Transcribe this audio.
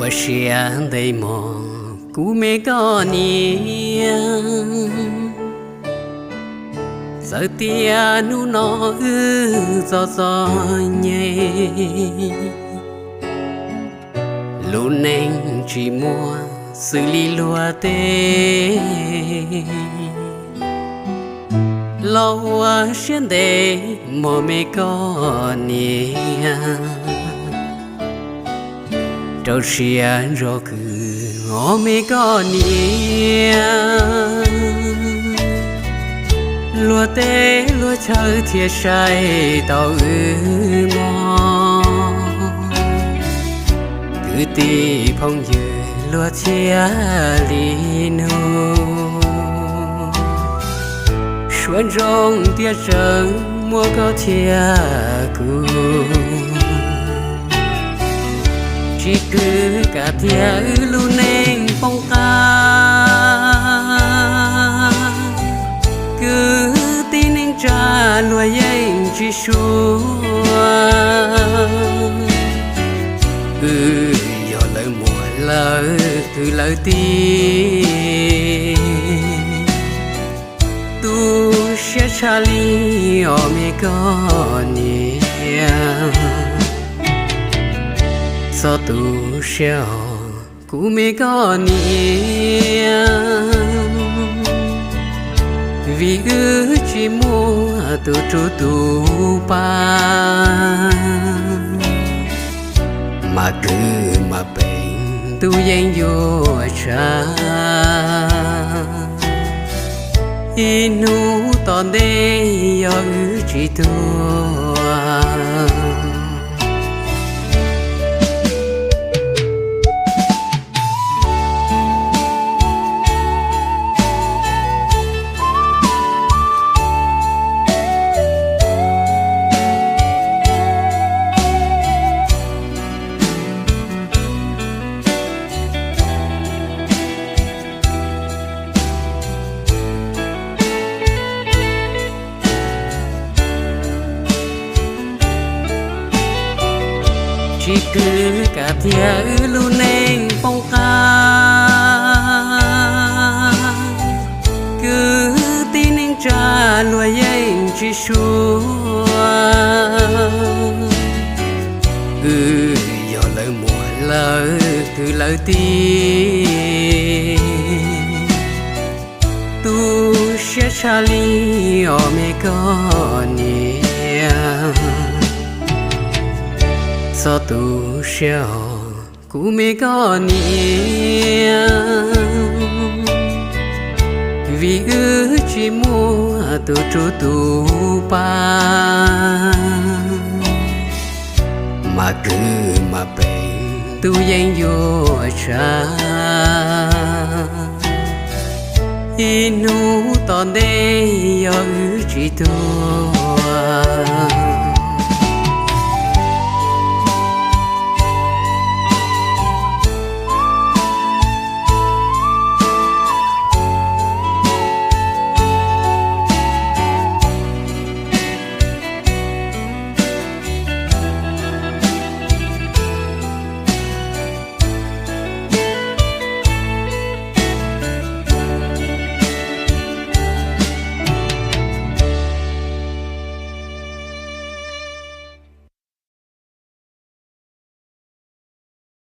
我想的梦，古没个年，giờ tia nu nó gió gió nhẹ, lúc nên chỉ mua xử lý lúa tê, lâu xuyên để mồ mê có nia. Trâu xiên rồi cứ ngó mê có nia, lúa tê lúa chơi thiệt say tàu mò, cứ tì phong dư lúa chia lì nô, xuân rong tiệt rừng mua có thiệt cũ. Chỉ cứ cả thiệt luôn nên phong ca, cứ tin nên trả lúa yên chỉ xua. Giờ lời mùa lời cứ lời tin, tu sẽ trả lý ở mê con nia. Sao tu sẽ cú mê con nia, vì ước chỉ mua tu tru tu pa, mà cứ mà bệnh tu yên vô cha. Inu toàn đây do ước chỉ tu. Chỉ cứ cả thiệt luôn nên phong ca, cứ tin nên trả lúa yên chỉ xua. Giờ lời mùa lời cứ lời tin, tu sẽ trả lý ở mê con nia. Sao tu sẽ cú mê con nia, vì ước chỉ mua tu tru tu pa, mà cứ mà bệnh tu yên vô cha. Inu toàn đây do ước chỉ tu.